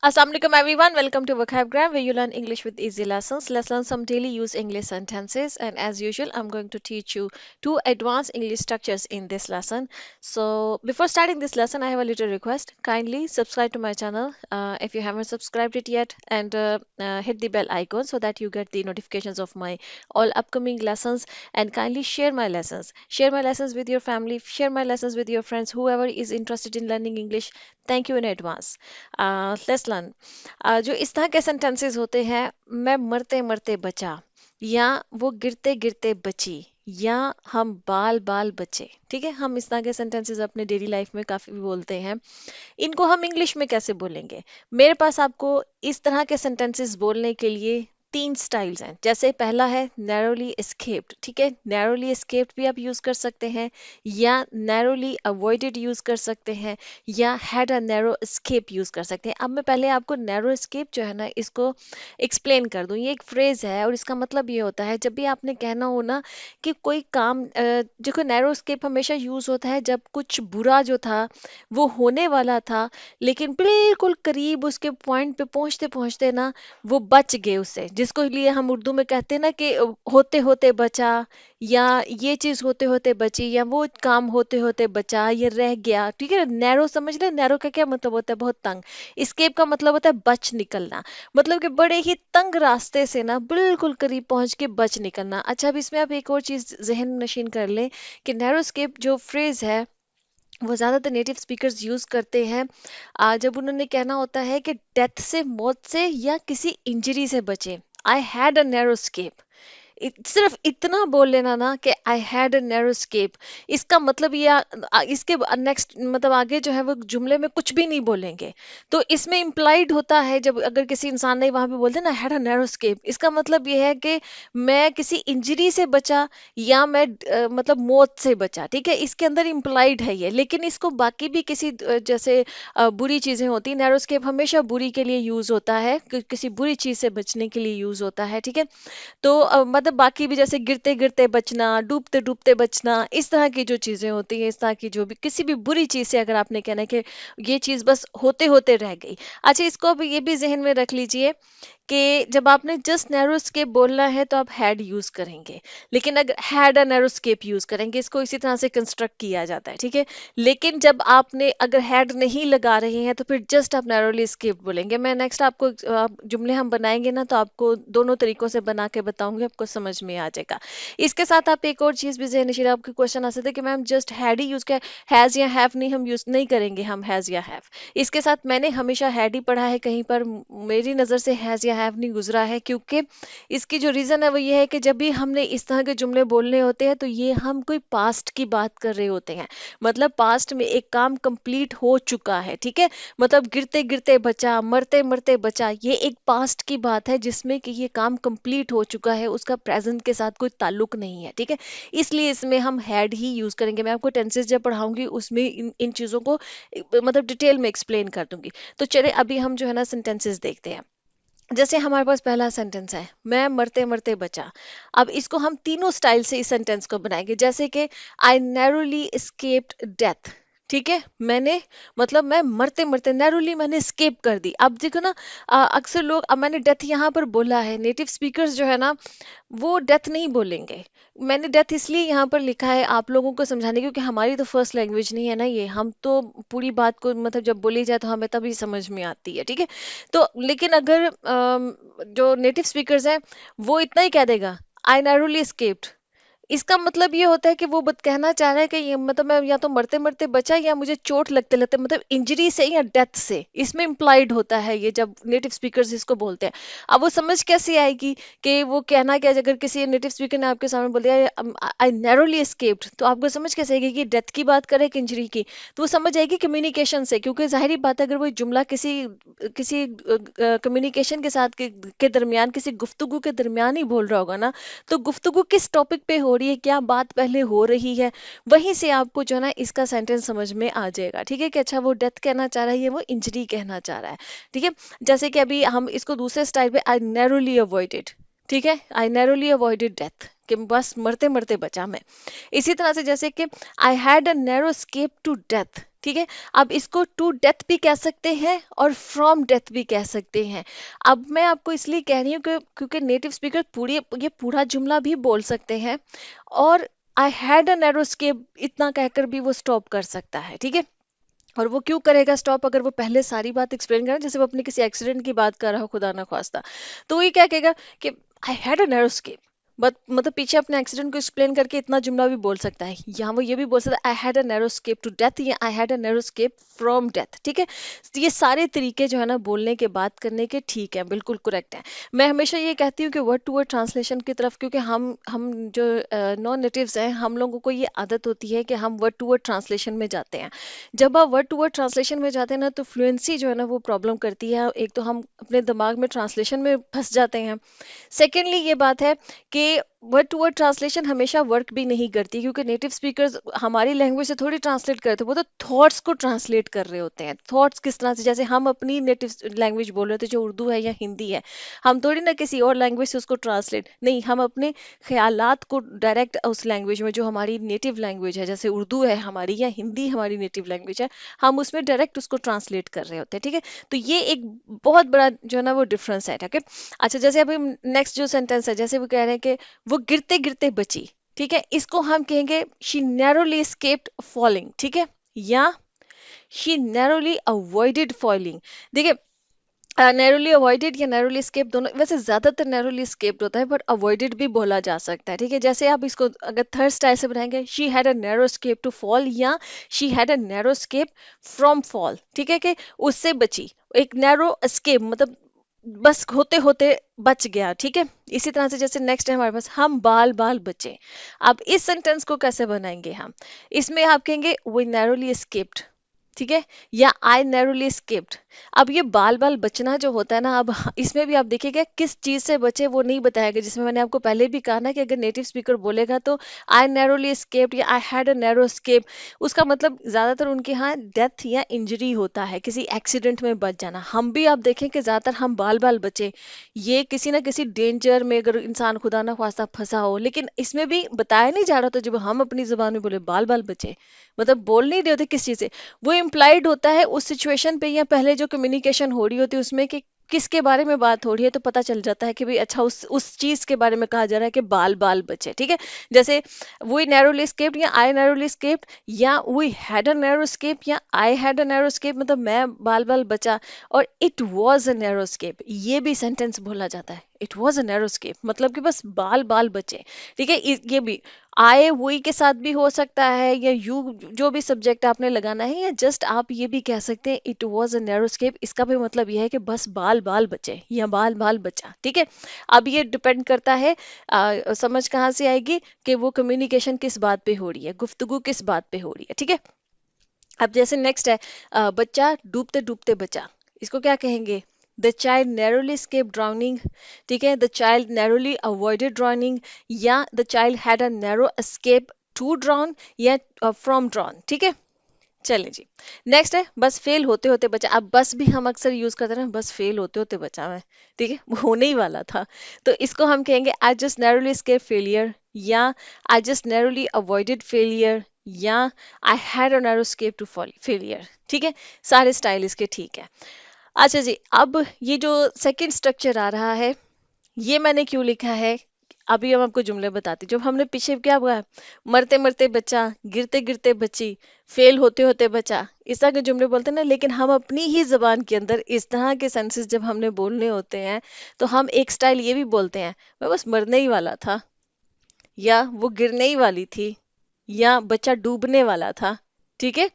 Assalamu alaikum everyone. Welcome to Vocabgram where you learn English with easy lessons. Let's learn some daily use English sentences. And as usual, I'm going to teach you two advanced English structures in this lesson. So before starting this lesson, I have a little request. Kindly subscribe to my channel if you haven't subscribed it yet, and hit the bell icon so that you get the notifications of my all upcoming lessons. And kindly share my lessons. Share my lessons with your family. Share my lessons with your friends. Whoever is interested in learning English. Thank you in advance. Let's learn. जो इस तरह के sentences होते हैं, मैं मरते मरते बचा, या वो गिरते गिरते बची, या हम बाल बाल बचे। ठीक है, हम इस तरह के सेंटेंसेस अपने डेली लाइफ में काफी बोलते हैं। इनको हम इंग्लिश में कैसे बोलेंगे? मेरे पास आपको इस तरह के सेंटेंसेस बोलने के लिए तीन स्टाइल्स हैं। जैसे पहला है नैरोली एस्केप्ड। ठीक है, नैरोली एस्केप्ड भी आप यूज कर सकते हैं, या नैरोली अवॉइडेड यूज कर सकते हैं, या had a narrow escape use कर सकते हैं। अब मैं पहले आपको नैरो एस्केप जो है ना, इसको एक्सप्लेन कर दूं। ये एक फ्रेज है और इसका मतलब ये होता है, जब भी आपने कहना हो ना कि कोई काम, देखो नैरो एस्केप हमेशा यूज होता है जब कुछ बुरा जो था वो होने वाला था, लेकिन बिल्कुल करीब उसके पॉइंट पे पहुंचते पहुंचते ना वो बच गए उससे, जिसको लिए हम उर्दू में कहते हैं ना कि होते होते बचा, या ये चीज होते होते बची, या वो काम होते होते बचा, ये रह गया। ठीक है, नैरो समझ ले, नैरो का क्या मतलब होता है? बहुत तंग। स्केप का मतलब होता है बच निकलना, मतलब कि बड़े ही तंग रास्ते से ना बिल्कुल करीब पहुंच के बच निकलना। अच्छा, अब इसमें आप एक और चीज जहन नशीन कर लें कि नैरो स्केप जो फ्रेज है वो ज्यादातर नेटिव स्पीकर्स यूज करते हैं जब उन्होंने कहना होता है कि डेथ से, मौत से, या किसी इंजरी से बचे। I had a narrow escape. सिर्फ इतना बोल लेना ना कि I had a narrow escape, इसका मतलब ये इसके नेक्स्ट मतलब आगे जो है वो जुमले में कुछ भी नहीं बोलेंगे। तो इसमें इम्प्लाइड होता है, जब अगर किसी इंसान ने वहां पे बोलते ना हैड अ नैरो स्केप, इसका मतलब ये है कि मैं किसी इंजरी से बचा, या मैं मतलब मौत से बचा। ठीक है, इसके अंदर इम्प्लाइड है ये। लेकिन इसको बाकी भी किसी जैसे बुरी चीजें होती हैं, नैरो स्केप हमेशा बुरी के लिए यूज होता है, किसी बुरी चीज से बचने के लिए यूज होता है। ठीक है, तो मतलब बाकी भी जैसे गिरते गिरते बचना, डूबते डूबते बचना, इस तरह की जो चीजें होती हैं, इस तरह की जो भी किसी भी बुरी चीज से अगर आपने कहना है कि ये चीज बस होते होते रह गई। अच्छा, इसको अब ये भी जहन में रख लीजिए कि जब आपने जस्ट नैरो स्केप बोलना है तो आप हैड यूज करेंगे, लेकिन अगर had a narrow escape use करेंगे, इसको इसी तरह से कंस्ट्रक्ट किया जाता है। ठीक है, लेकिन जब आपने अगर हैड नहीं लगा रहे हैं तो फिर जस्ट आप नैरोली स्केप बोलेंगे। मैं नेक्स्ट आपको जुमले हम बनाएंगे ना, तो आपको दोनों तरीकों से बना के बताऊंगी, आपको समझ में आ जाएगा। इसके साथ आप एक और चीज भी जहन नशीर, आपके क्वेश्चन आ सकते हैं कि ma'am just had he use किया, हैज या हैव नहीं हम यूज नहीं करेंगे, हम हैज या हैव। इसके साथ मैंने हमेशा हैड ही पढ़ा है, कहीं पर मेरी नज़र से हैज या हैव नहीं गुजरा है, क्योंकि इसकी जो रीज़न है वो ये है कि जब भी हमने इस तरह के जुमले बोलने होते हैं तो ये हम कोई पास्ट की बात कर रहे होते हैं, मतलब पास्ट में एक काम कंप्लीट हो चुका है। ठीक है, मतलब गिरते गिरते बचा, मरते मरते बचा, ये एक पास्ट की बात है जिसमें कि ये काम कंप्लीट हो चुका है, उसका प्रेजेंट के साथ कोई ताल्लुक नहीं है। ठीक है, इसलिए इसमें हम हैड ही यूज करेंगे। मैं आपको टेंसेस जब पढ़ाऊंगी उसमें इन चीज़ों को मतलब डिटेल में एक्सप्लेन कर दूंगी। तो चले अभी हम जो है ना सेंटेंसेस देखते हैं। जैसे हमारे पास पहला सेंटेंस है, मैं मरते मरते बचा। अब इसको हम तीनों स्टाइल से इस सेंटेंस को बनाएंगे। जैसे कि आई नैरोली एस्केप्ड डेथ। ठीक है, मैंने मतलब मैं मरते मरते, नैरोली मैंने स्केप कर दी। अब देखो ना, अक्सर लोग, अब मैंने डेथ यहाँ पर बोला है, नेटिव स्पीकर्स जो है ना वो डेथ नहीं बोलेंगे। मैंने डेथ इसलिए यहाँ पर लिखा है आप लोगों को समझाने, क्योंकि हमारी तो फर्स्ट लैंग्वेज नहीं है ना ये, हम तो पूरी बात को मतलब जब बोली जाए तो हमें तभी समझ में आती है। ठीक है, तो लेकिन अगर जो नेटिव स्पीकर्स हैं वो इतना ही कह देगा, आई नैरोली एस्केप्ड। इसका मतलब ये होता है कि वो कहना चाह रहा है कि ये मतलब मैं या तो मरते मरते बचा, या मुझे चोट लगते लगते, मतलब इंजरी से या डेथ से, इसमें इम्प्लाइड होता है ये जब नेटिव स्पीकर्स इसको बोलते हैं। अब वो समझ कैसे आएगी कि वो कहना क्या? अगर किसी नेटिव स्पीकर ने आपके सामने बोल दिया आई नैरोली एस्केप्ड, तो आपको समझ कैसे आएगी कि डेथ की बात करे कि इंजरी की? तो वो समझ आएगी कम्युनिकेशन से, क्योंकि जाहिर बात है अगर वो जुमला किसी किसी कम्युनिकेशन के साथ के दरमियान, किसी गुफ्तगू के दरमियान ही बोल रहा होगा ना, तो गुफ्तगू किस टॉपिक पे हो रही है, क्या बात पहले हो रही है, वहीं से आपको जो है ना इसका सेंटेंस समझ में आ जाएगा। ठीक है, कि अच्छा वो डेथ कहना चाह रहा है, ये वो इंजरी कहना चाह रहा है। ठीक है, जैसे कि अभी हम इसको दूसरे स्टाइल पे, आई नैरोली अवॉइडेड। ठीक है, आई नैरोली अवॉइडेड डेथ, कि बस मरते मरते बचा मैं। इसी तरह से जैसे कि I had a narrow escape to death, ठीक है। अब इसको टू डेथ भी कह सकते हैं और फ्रॉम डेथ भी कह सकते हैं। अब मैं आपको इसलिए कह रही हूँ कि क्योंकि नेटिव स्पीकर पूरी ये पूरा जुमला भी बोल सकते हैं, और I had a narrow escape इतना कहकर भी वो स्टॉप कर सकता है, ठीक है। और वो क्यों करेगा स्टॉप, अगर वो पहले सारी बात एक्सप्लेन करे, जैसे वो अपने किसी एक्सीडेंट की बात कर रहा हो खुदा ना खास्ता, तो वो ये क्या कहेगा कि I had a narrow escape, but मतलब पीछे अपने एक्सीडेंट को एक्सप्लेन करके इतना जुमला भी बोल सकता है। यहाँ वो ये भी बोल सकता है I had a narrow escape to death या I had a narrow escape from death, ठीक है। तो ये सारे तरीके जो है ना बोलने के बात करने के ठीक है, बिल्कुल करेक्ट है। मैं हमेशा ये कहती हूँ कि वर्ड टू वर्ड ट्रांसलेशन की तरफ, क्योंकि हम जो नॉन नेटिव्स हैं, हम लोगों को ये आदत होती है कि हम वर्ड टू वर्ड ट्रांसलेशन में जाते हैं। जब आप वर्ड टू वर्ड ट्रांसलेशन में जाते हैं ना, तो फ्लुएंसी जो है ना वो प्रॉब्लम करती है। एक तो हम अपने दिमाग में ट्रांसलेशन में फंस जाते हैं। सेकेंडली ये बात है कि वर्ड टू वर्ड ट्रांसलेशन हमेशा वर्क भी नहीं करती, क्योंकि नेटिव स्पीकर्स हमारी लैंग्वेज से थोड़ी ट्रांसलेट करते हैं, वो तो थॉट्स को ट्रांसलेट कर रहे होते हैं। थॉट्स किस तरह से, जैसे हम अपनी नेटिव लैंग्वेज बोल रहे थे जो उर्दू है या हिंदी है, हम थोड़ी ना किसी और लैंग्वेज से उसको ट्रांसलेट नहीं, हम अपने ख्यालात को डायरेक्ट उस लैंग्वेज में जो हमारी नेटिव लैंग्वेज है, जैसे उर्दू है हमारी या हिंदी हमारी नेटिव लैंग्वेज है, हम उसमें डायरेक्ट उसको ट्रांसलेट कर रहे होते हैं, ठीक है। तो ये एक बहुत बड़ा जो है ना वो डिफरेंस है, ठीक है। अच्छा, जैसे अभी नेक्स्ट जो सेंटेंस है, जैसे वो कह रहे हैं कि वो गिरते गिरते बची, ठीक है, इसको हम कहेंगे शी नैरोली एस्केप्ड फॉलिंग, ठीक है, या शी नैरोली अवॉइडेड फॉलिंग। देखिए, नैरोली अवॉइडेड या नैरोली एस्केप दोनों, वैसे ज्यादातर नैरोली एस्केप्ड होता है, बट अवॉइडेड भी बोला जा सकता है, ठीक है। जैसे आप इसको अगर थर्ड स्टाइल से बनाएंगे, she had a narrow escape to fall या she had a narrow escape from fall, ठीक है, कि उससे बची। एक नैरो एस्केप मतलब बस होते होते बच गया, ठीक है। इसी तरह से जैसे नेक्स्ट है हमारे पास, हम बाल बाल बचे। अब इस सेंटेंस को कैसे बनाएंगे हम, इसमें आप कहेंगे वी नैरोली एस्केप्ड, ठीक है, या आई नैरोली एस्केप्ड। अब ये बाल बाल बचना जो होता है ना, अब इसमें भी आप देखिएगा किस चीज से बचे वो नहीं बताएगा, जिसमें मैंने आपको पहले भी कहा ना कि अगर नेटिव स्पीकर बोलेगा तो आई नैरोली एस्केप्ड या I had a narrow escape, उसका मतलब ज्यादातर उनके यहाँ डेथ या इंजरी होता है, किसी एक्सीडेंट में बच जाना। हम भी आप देखें कि ज्यादातर हम बाल बाल बचे, ये किसी ना किसी डेंजर में अगर इंसान खुदा ना खास्ता फंसा हो, लेकिन इसमें भी बताया नहीं जा रहा था जब हम अपनी जुबान में बोले बाल बाल बचे, मतलब बोल नहीं रहे होते किस चीज से, वो इम्प्लाइड होता है उस सिचुएशन पे या पहले जो कम्युनिकेशन हो रही होती है उसमें कि किसके बारे में बात हो रही है, तो पता चल जाता है कि भाई अच्छा उस चीज के बारे में कहा जा रहा है कि बाल बाल बचे, ठीक है। जैसे वी नैरोली एस्केप्ड या आई नैरोली एस्केप्ड, या we had a narrow escape या I had a narrow escape, मतलब मैं बाल बाल बचा। और it was a narrow escape, ये भी सेंटेंस बोला जाता है, it was a narrow escape, मतलब कि बस बाल बाल बचे, ठीक है। ये भी आए हुई के साथ भी हो सकता है, या यू जो भी सब्जेक्ट आपने लगाना है, या जस्ट आप ये भी कह सकते हैं it was a narrow escape, इसका भी मतलब यह है कि बस बाल बाल बचे या बाल बाल बचा, ठीक है। अब ये डिपेंड करता है समझ कहाँ से आएगी कि वो कम्युनिकेशन किस बात पे हो रही है, गुफ्तगू किस बात पे हो रही है, ठीक है। अब जैसे नेक्स्ट है बच्चा डूबते डूबते बचा, इसको क्या कहेंगे, the child narrowly escaped drowning, ठीक है, the child narrowly avoided drowning, या the child had a narrow escape to drown या फ्रॉम ड्राउन, ठीक है। चलिए जी, नेक्स्ट है बस फेल होते होते बचा। अब बस भी हम अक्सर यूज करते हैं, बस फेल होते होते बचा मैं, ठीक है, वो होने ही वाला था। तो इसको हम कहेंगे I just narrowly escaped failure, या I just narrowly avoided failure, या I had a narrow escape to failure, ठीक है। सारे स्टाइल इसके ठीक है। अच्छा जी, अब ये जो सेकंड स्ट्रक्चर आ रहा है, ये मैंने क्यों लिखा है, अभी हम आपको जुमले बताती। जब हमने पीछे क्या हुआ, मरते मरते बचा, गिरते गिरते बची, फेल होते होते बचा, इस तरह के जुमले बोलते हैं ना। लेकिन हम अपनी ही जबान के अंदर इस तरह के सेंसेस जब हमने बोलने होते हैं, तो हम एक स्टाइल ये भी बोलते हैं, मैं बस मरने ही वाला था, या वो गिरने ही वाली थी, या बच्चा डूबने वाला था, ठीक है।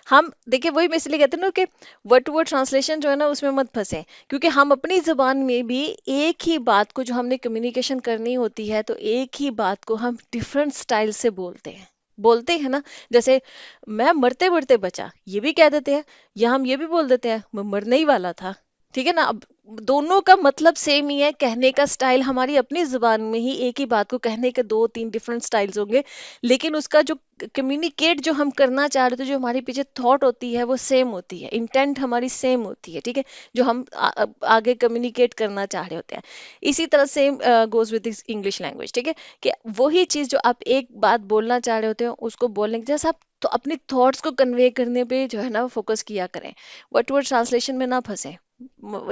हम देखिए, वही मैं इसलिए कहती हूँ ना कि वर्ड टू वर्ड ट्रांसलेशन जो है ना उसमें मत फंसे, क्योंकि हम अपनी जबान में भी एक ही बात को जो हमने कम्युनिकेशन करनी होती है, तो एक ही बात को हम डिफरेंट स्टाइल से बोलते हैं ना। जैसे मैं मरते मरते बचा, ये भी कह देते हैं, या हम ये भी बोल देते हैं मैं मरने ही वाला था, ठीक है ना। अब दोनों का मतलब सेम ही है, कहने का स्टाइल हमारी अपनी जुबान में ही एक ही बात को कहने के दो तीन डिफरेंट स्टाइल्स होंगे, लेकिन उसका जो कम्युनिकेट जो हम करना चाह रहे थे, जो हमारे पीछे थॉट होती है वो सेम होती है, इंटेंट हमारी सेम होती है, ठीक है, जो हम आगे कम्युनिकेट करना चाह रहे होते हैं। इसी तरह same goes with English language, ठीक है, कि वही चीज जो आप एक बात बोलना चाह रहे होते हो उसको बोलने के जैसे आप तो अपनी थॉट्स को कन्वे करने पे जो है ना फोकस किया करें, वर्ड टू वर्ड ट्रांसलेशन में ना फंसे।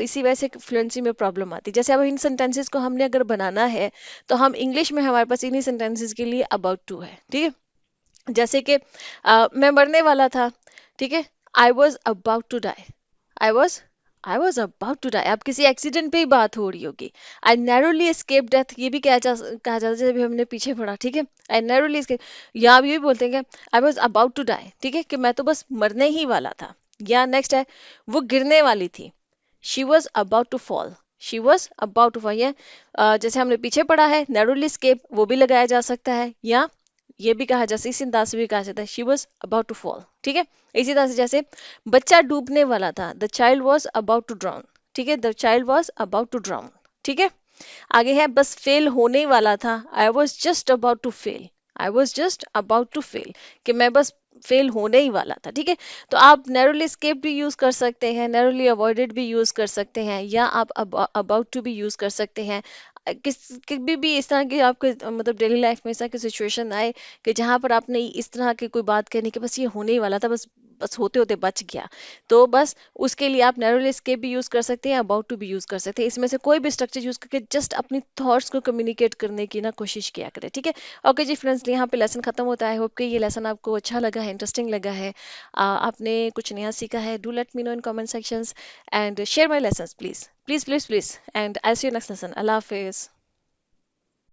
इसी वजह से फ्लुएंसी में प्रॉब्लम आती है। जैसे अब इन सेंटेंसेस को हमने अगर बनाना है, तो हम इंग्लिश में हमारे पास इन्हीं सेंटेंसेस के लिए अबाउट टू है, ठीक है। जैसे कि मैं मरने वाला था, ठीक है, I was about to die, I was I was about to die. अब किसी एक्सीडेंट पे ही बात हो रही होगी। आई नैरोली एस्केप डेथ, ये भी कहा जाता है, जैसे भी हमने पीछे पढ़ा, ठीक है, आई नैरोली एस्केप। या आप ये भी बोलते हैं कि I was about to die, ठीक है, कि मैं तो बस मरने ही वाला था। या नेक्स्ट है, वो गिरने वाली थी, she was about to fall, she was about to fall. या जैसे हमने पीछे पढ़ा है नैरोली एस्केप, वो भी लगाया जा सकता है, या ये भी कहा जा सकता है, इस अंदाज से भी कहा जाता है, she was about to fall, ठीक है। इसी तरह से जैसे बच्चा डूबने वाला था, the child was about to drown, ठीक है, the child was about to drown, ठीक है। आगे है बस फेल होने वाला था, I was just about to fail, I was just about to fail, कि मैं बस फेल होने ही वाला था, ठीक है। तो आप नैरोली स्केप भी यूज कर सकते हैं, नैरोली अवॉइडेड भी यूज कर सकते हैं, या आप अबाउट टू भी यूज कर सकते हैं। किस भी इस तरह की आपके मतलब डेली लाइफ में इस तरह की सिचुएशन आए कि जहां पर आपने इस तरह की कोई बात कहनी कि बस ये होने ही वाला था, बस बस होते होते बच गया, तो बस उसके लिए आप नैरोली एस्केप भी यूज कर सकते हैं, अबाउट टू भी यूज कर सकते हैं। इसमें से कोई भी स्ट्रक्चर यूज करके जस्ट अपनी थॉट्स को कम्युनिकेट करने की ना कोशिश किया करें, ठीक है। ओके जी फ्रेंड्स, यहाँ पे लेसन खत्म होता है। होप कि ये लेसन आपको अच्छा लगा है, इंटरेस्टिंग लगा है, आपने कुछ नया सीखा है। Do let me know in comment sections and share my lessons please please please please, and I see you next lesson. अल्लाह हाफिज।